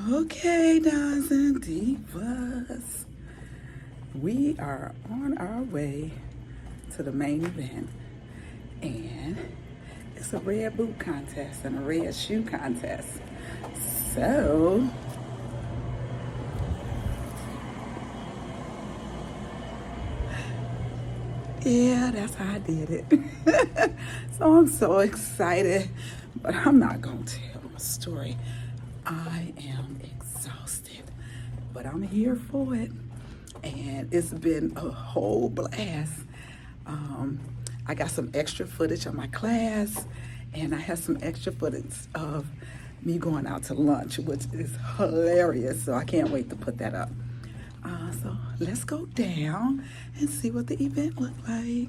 Okay, Dons and Divas, we are on our way to the main event, and it's a red boot contest and a red shoe contest. So, yeah, that's how I did it. So I'm so excited, but I'm not gonna tell my story. I am exhausted, but I'm here for it, and it's been a whole blast. I got some extra footage of my class, and I have some extra footage of me going out to lunch, which is hilarious. So I can't wait to put that up. So let's go down and see what the event looked like.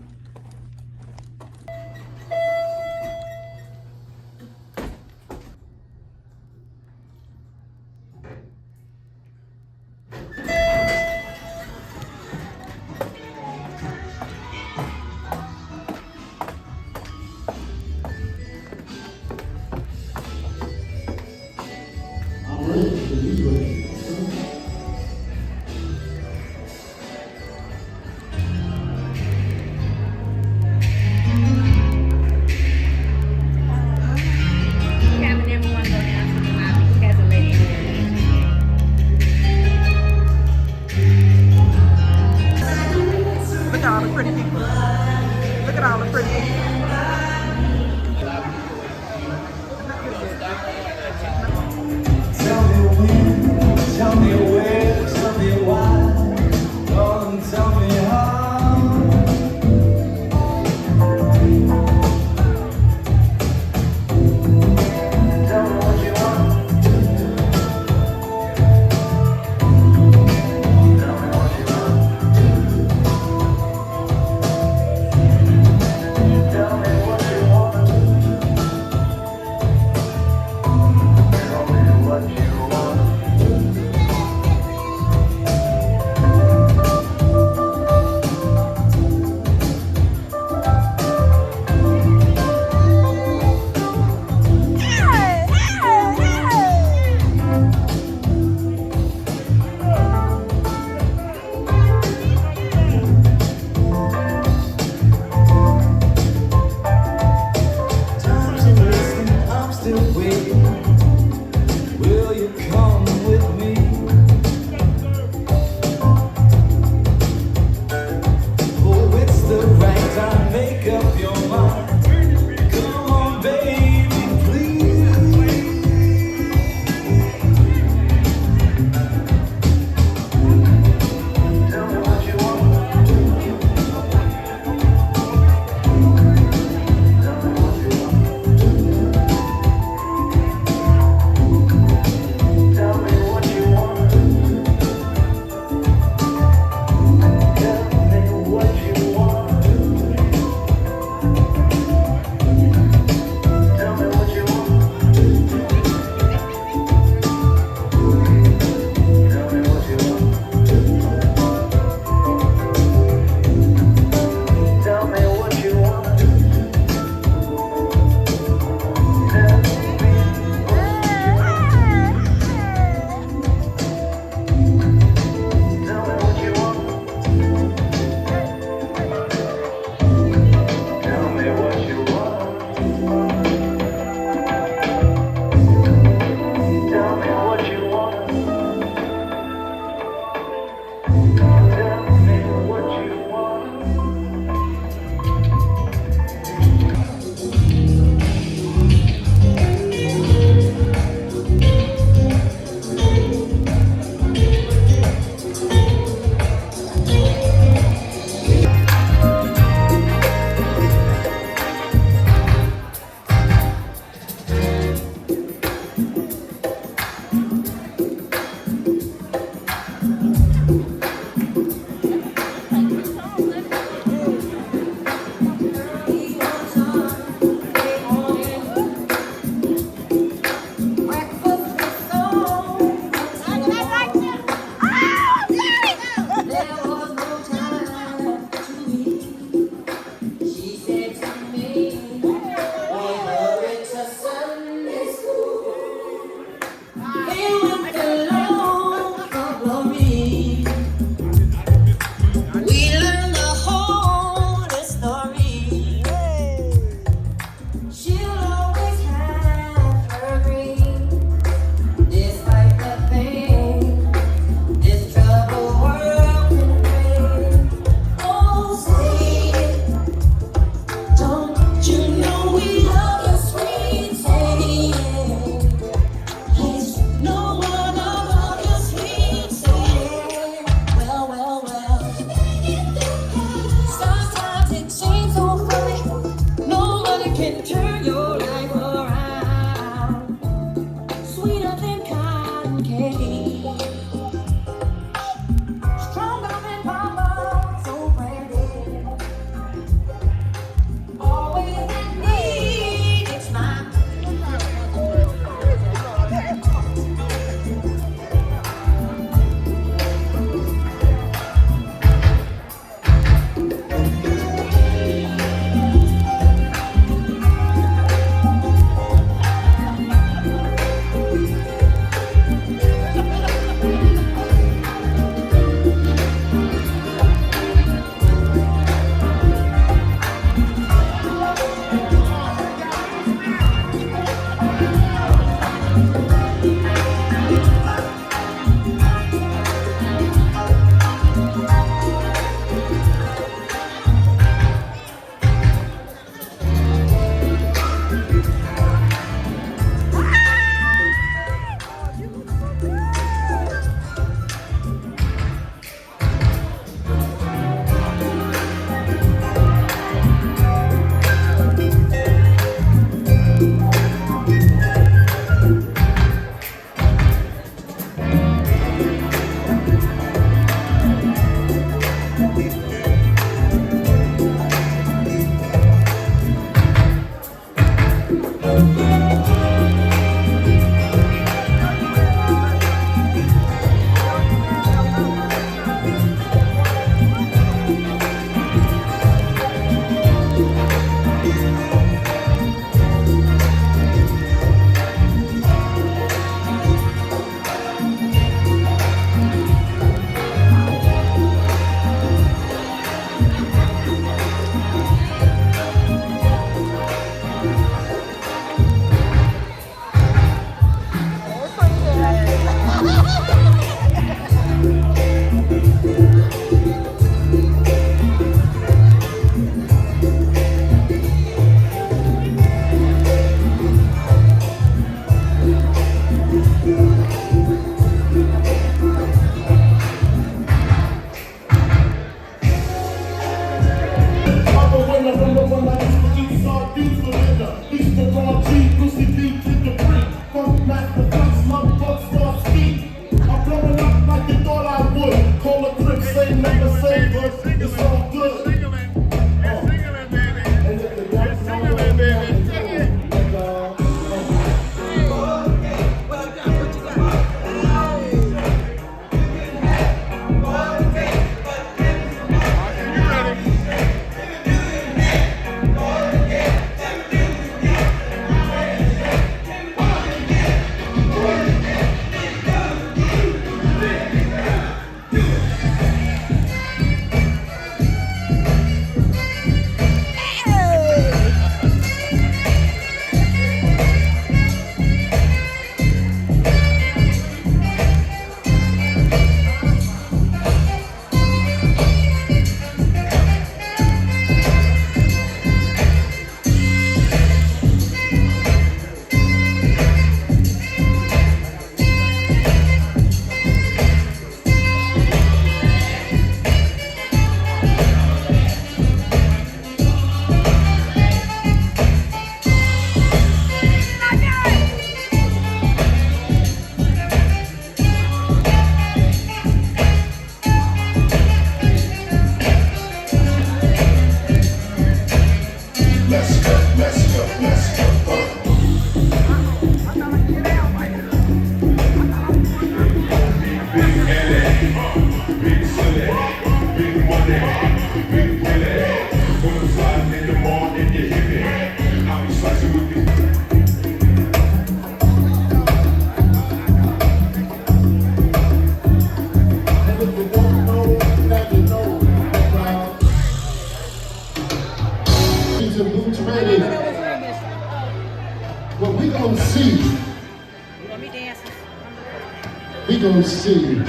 We gonna see.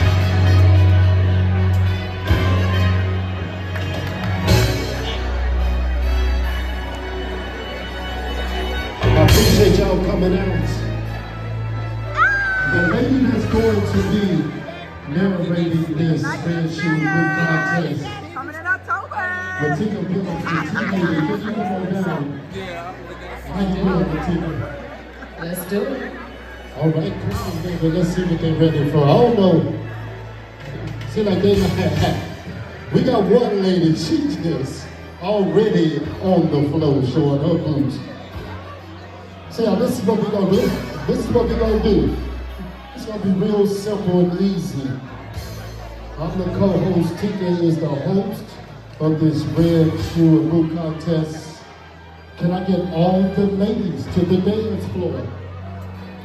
I appreciate y'all coming out. The lady that's going to be narrating this red shoe book contest. Coming in October. Matika Phillips, Matika, can you come on down? How you doing, Matika? Let's do it. All right, come on, baby. Let's see what they're ready for. I don't know. See, like they we got one lady, she just already on the floor showing her boobs. So yeah, this is what we're gonna do. This is what we're gonna do. It's gonna be real simple and easy. I'm the co-host. Tika is the host of this red shoe and boot contest. Can I get all the ladies to the dance floor?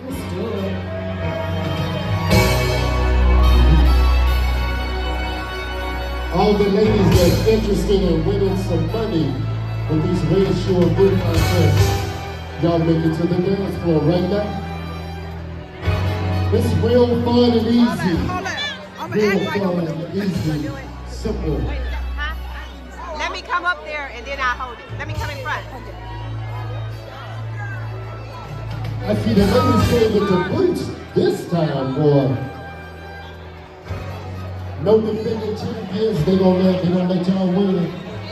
Let's do it. All the ladies that's interested in winning some money with these red shoe and boot contests, y'all make it to the dance floor right now. It's real fun and easy. Real fun and easy. Simple. Let me come up there and then I hold it. Let me come in front. I see the ladies say with the boots this time, boy. No defending champions, they gonna let y'all win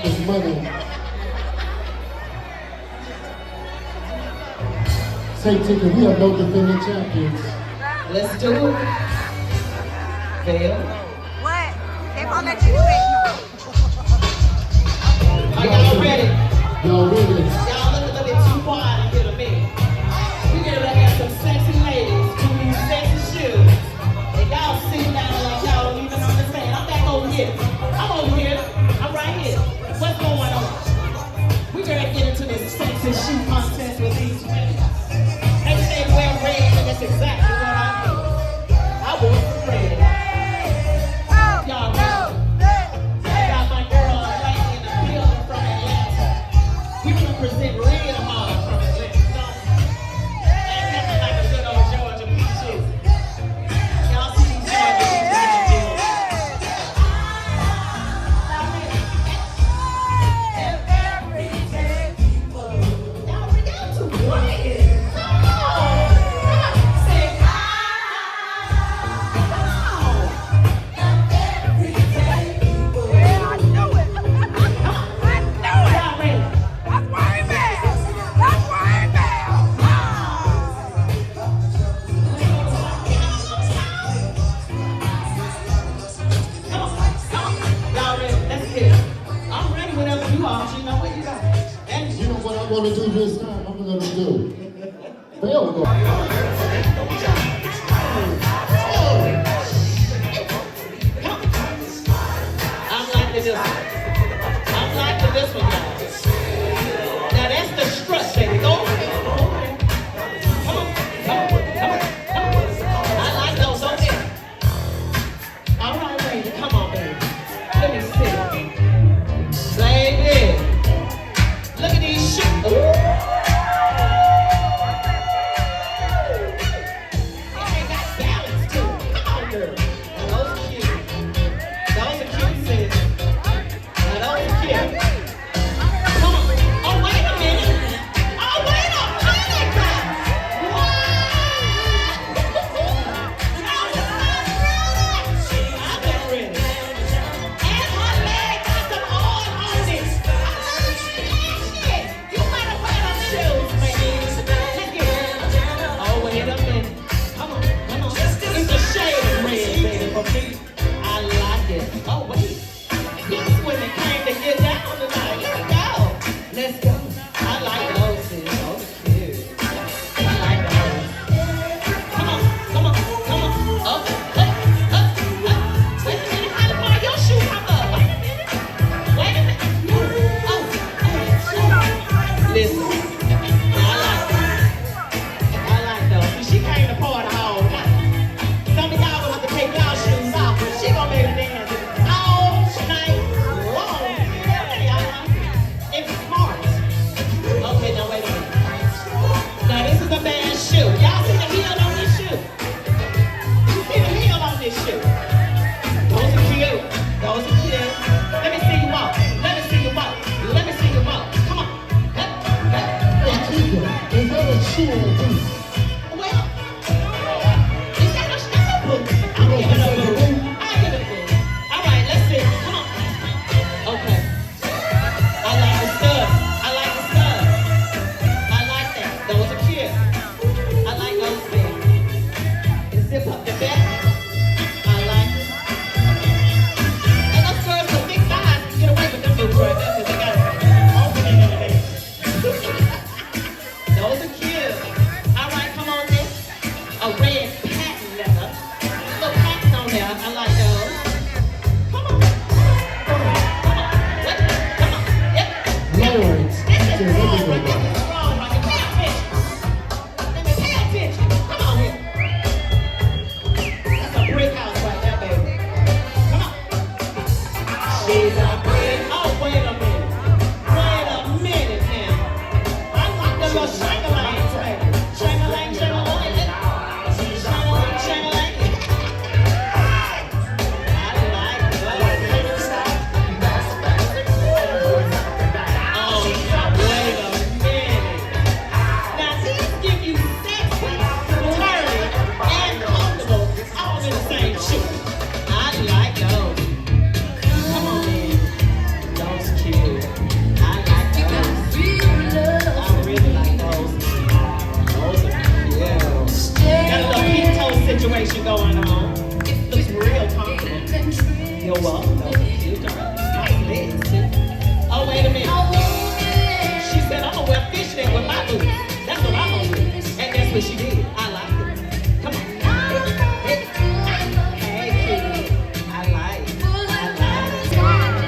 this money. Say, Tika, we have no defending champions. Let's do it. Vail. What? They gonna let you do it. Are y'all ready? Y'all ready? Y'all look a little bit too quiet and get a minute. We're gonna have some sexy ladies with these sexy shoes. And y'all sit down like y'all don't even understand. I'm back over here. I'm over here. I'm right here. What's going on? We're gonna get into this sexy shoe contest with these women. They say wear red, and that's exactly what I do. I wore some red. Y'all ready? I got my girl right in the building from Atlanta. We can present red hard from Atlanta. Ain't nothing like a good old Georgia peaches. Y'all see these Georgia peaches in the building. Y'all too quiet. You know what I want to do this time? I'm going to do. Fail go. I'm liking this one. I'm liking this one, y'all. Now that's the strut, baby. Go over there. Come on. Come on. Come on. Come on. I like those over there. All right, baby. Come on, baby. Let me see. Baby. Look at these shoes. Ooh. Yeah, I like those. Come on. Come on. Come on. Yep. Lord, This is teacher, let me wrong, go right? This back. is wrong, right? Pay attention. Let me pay attention. Come on here. That's a brick house right there, baby. Come on. She's a brick. Oh, wait a minute. Wait a minute now. I like the little shang-a-lang, baby. Shang-a-lang, shang-a-lang. Shang-a-lang, shang-a-lang. I like those. Oh, wait a minute. Now these give you sexy, flirty, and comfortable all in the same shoe. I like those. Come on, man. Those cute. I like those. I really like those. Those are cute. Got a little heat toe situation going on. Looks real comfortable. You're welcome. Those are cute. Nice legs too. Oh, wait a minute. She said, I'm gonna wear fishnet with my boots. That's what I'm gonna do. And that's what she did. I like it. Come on. Hey, cutie. I like it.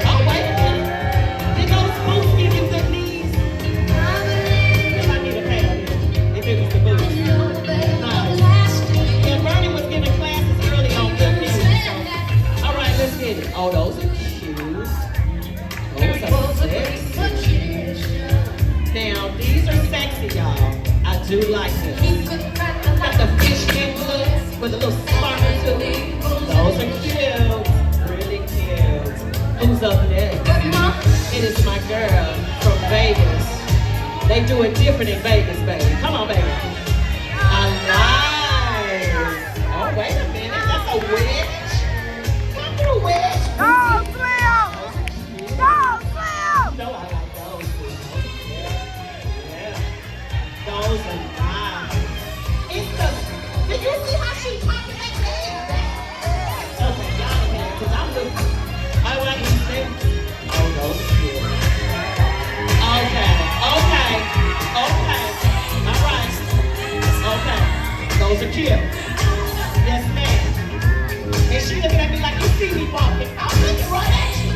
Oh, wait a minute. Did those boots give you good knees? If I need a pair of them, if it was the boots. Yeah, Bernie was giving classes early on good knees. So. All right, let's get it. Oh, those are cute. Those are sexy. Now, these are sexy, y'all. I do like this. Got the fishnet look with a little sparkle to it. Those are cute. Really cute. Who's up next? It is my girl from Vegas. They do it different in Vegas, baby. Come on, baby. I like. Oh, wait a minute. That's a wedge. Come through, wedge. Go, Slim! Go, Slim! No, I like those too. Yeah. Those are nice. It's the. Did you see how she popping that head? Okay, y'all can, because I'm looking. I like you say. Oh, those are cute. Okay. All right. Okay. Those are cute. Yes, ma'am. And she looking at me like you see me walking. I'm looking right at you.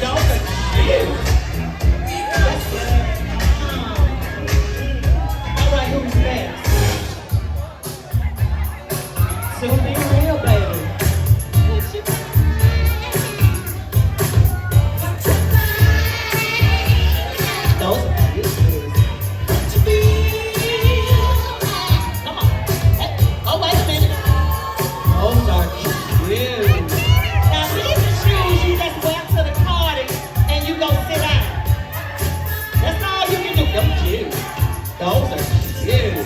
Those are cute. That's good. All right, who's next? To be real, baby. Those are cute. To be real. Come on. Hey. Oh, wait a minute. Those are cute. Now, these are shoes you just wear to the party and you go sit down. That's all you can do. Them cute. Those are cute.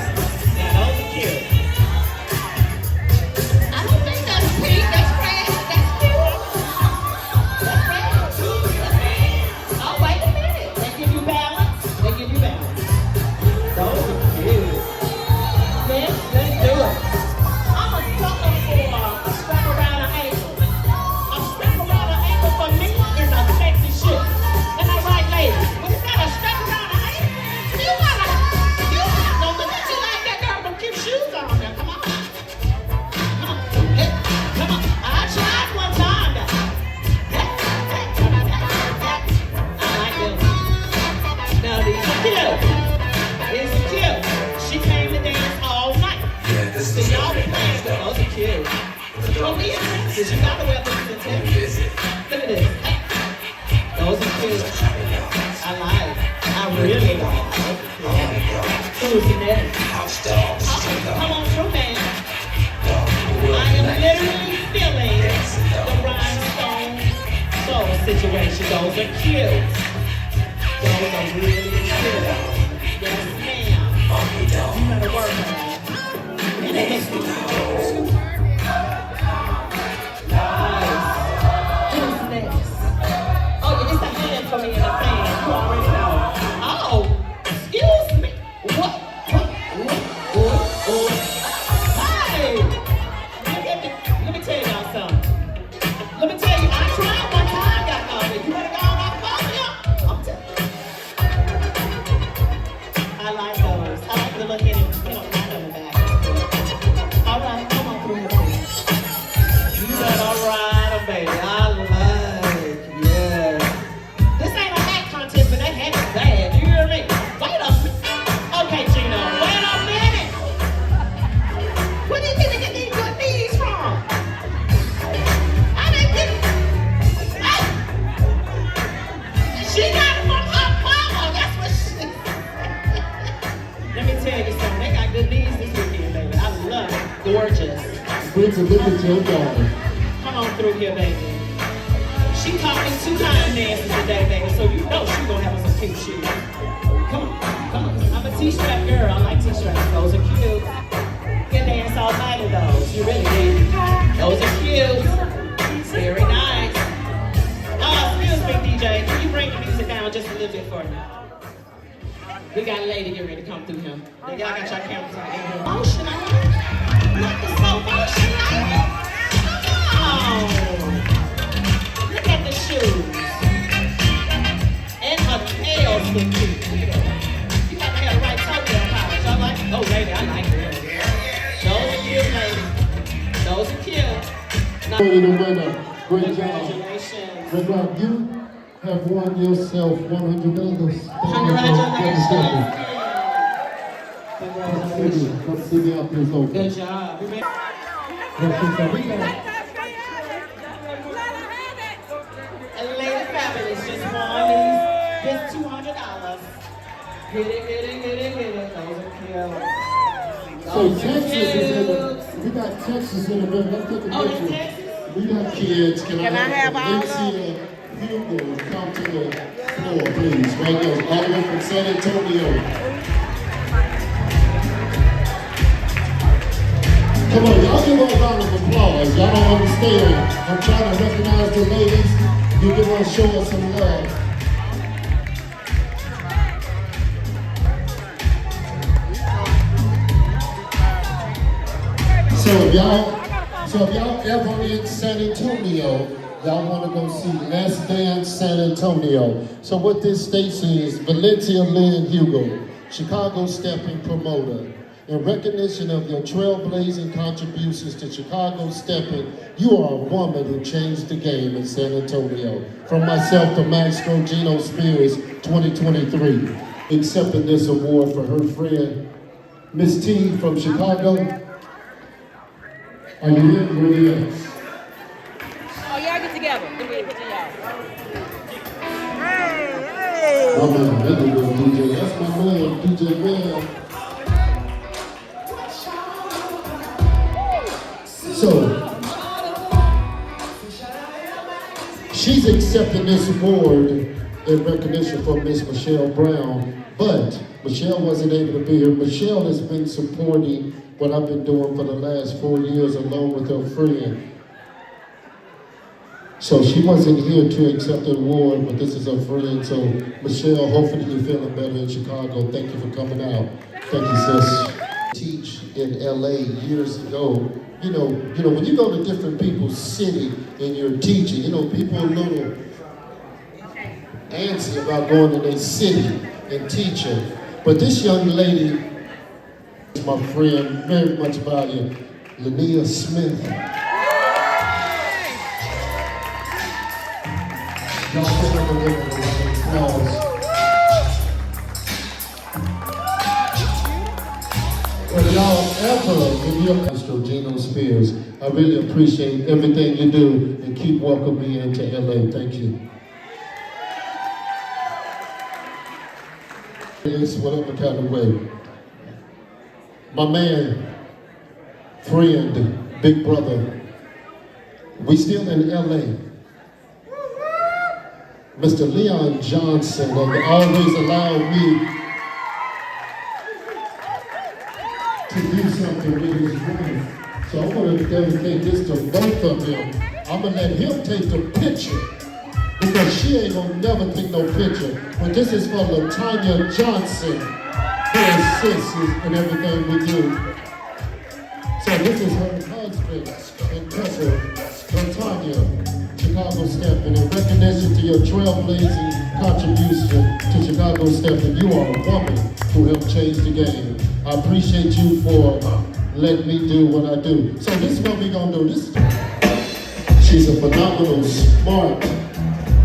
Now, those are cute. I don't think that's pink. That's red. That's cute. That's red. That's red. Oh, wait a minute. They give you balance. They give you balance. Those are cute. Yes, let's do it. I'm a sucker for a strap around an ankle. A strap around an ankle for me is a sexy shoe. Am I right, ladies? When it's got a strap around an ankle, you gotta don't look at you like that girl. Don't keep shoes on now. Come on. Come on. Hey, come on. I tried one time now. Hey, hey, I like them. Now these are cute. It's cute. She came to dance all night. So y'all be playing, but those are cute. Don't be interested. You gotta wear boots and tennis. Look at this. Those are cute. I like. I really like. Who's next? Come on through, man. I am literally feeling the rhinestone soul situation. Those are cute. Those are really cute. Yes, ma'am. You better work on that. Nice. Who's next? Oh, yeah, it's a hand for me in the fan. You already know. Oh, excuse me. What? Hey! Let me tell you y'all something. Let me tell you, I tried one time, y'all. You better go on and follow me up. I'm telling you. I like those. I like the look at it. You know, right on the back. All right, come on through. Bridget, look at your daughter. Come on through here, baby. She taught me 2 line dances today, baby, so you know she's gonna have some cute shoes. Come on, come on. I'm a t-shirt girl. I like t-shirts. Those are cute. You can dance all night in those. You really did. Those are cute. Very nice. Excuse me, DJ. Can you bring the music down just a little bit for me? We got a lady getting ready to come through here. Y'all got your cameras on. Emotional. Look, it's so emotional. Oh. Look at the shoes. And her nails look cute. You got to have the right toenail polish. I like it. Oh, lady, I like it. Those are cute, lady. Those are cute. Now, You're the winner. Great job. congratulations. Red Rock, you have won yourself $100. Congratulations. Come see me up here, so Good job. And Lady Fabulous just won this $200. Get it, get it, get it, get it. Those are cute. So Texas is in the, we got Texas in the middle. Let's take a Oh, that's picture. Texas? We got kids. Can I have all Lindsay and Hugo come to the floor, please? Right there, all the way from San Antonio. Come on, y'all give her a round of applause. Y'all don't understand. I'm trying to recognize the ladies. You give her, show us some love. So if y'all ever in San Antonio, y'all want to go see Let's Dance San Antonio. So what this station is, Valencia Lynn Hugo, Chicago Steppin promoter. In recognition of your trailblazing contributions to Chicago Steppin, you are a woman who changed the game in San Antonio. From myself to Maestro Gino Spears, 2023. Accepting this award for her friend, Miss T from Chicago. Are you here? Where are you at? Oh, y'all get together. Let me put y'all. Oh man, that was DJ. That's my man, DJ Man. So, she's accepting this award in recognition for Miss Michelle Brown, but Michelle wasn't able to be here. Michelle has been supporting what I've been doing for the last 4 years along with her friend. So she wasn't here to accept the award, but this is her friend. So Michelle, hopefully you're feeling better in Chicago. Thank you for coming out. Thank you, sis. Teach in LA years ago. You know, when you go to different people's city and you're teaching, people are a little antsy about going to their city and teaching. But this young lady is my friend, very much valued, Lania Smith. Y'all give her a little applause. If y'all ever, if you're Maestro Gino Spears, I really appreciate everything you do and keep welcoming me into LA. Thank you. It's whatever kind of way. My man, friend, big brother, we still in LA. Mr. Leon Johnson has always allowed me to do something with his wife. So I want to dedicate this to both of them. I'm going to let him take the picture because she ain't going to never take no picture. But this is for LaTanya Johnson, who assists in everything we do. So this is her husband and cousin, LaTanya, Chicago Steppin. In recognition to your trailblazing contribution to Chicago Steppin, you are a woman who helped change the game. I appreciate you for letting me do what I do. So this is what we're gonna do. She's a phenomenal, smart,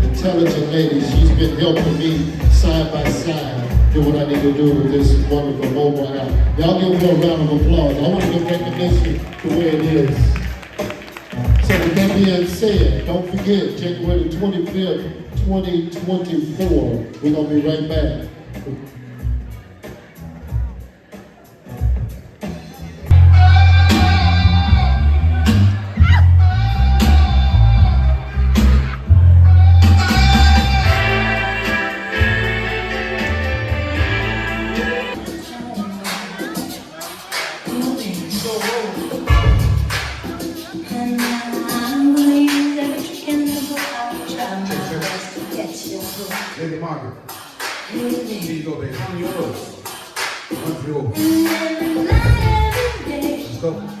intelligent lady. She's been helping me side by side do what I need to do with this wonderful mobile app. Y'all give her a round of applause. I want to give recognition to where it is. So with that being said, don't forget, January 25th, 2024, we're gonna be right back. Lady Margaret. Here you go, baby. I'm yours. I'm yours. Let's go.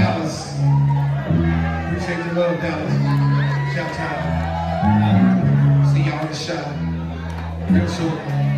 Dallas. Appreciate the love, Dallas. Shout out. See y'all in the shop. Real soon.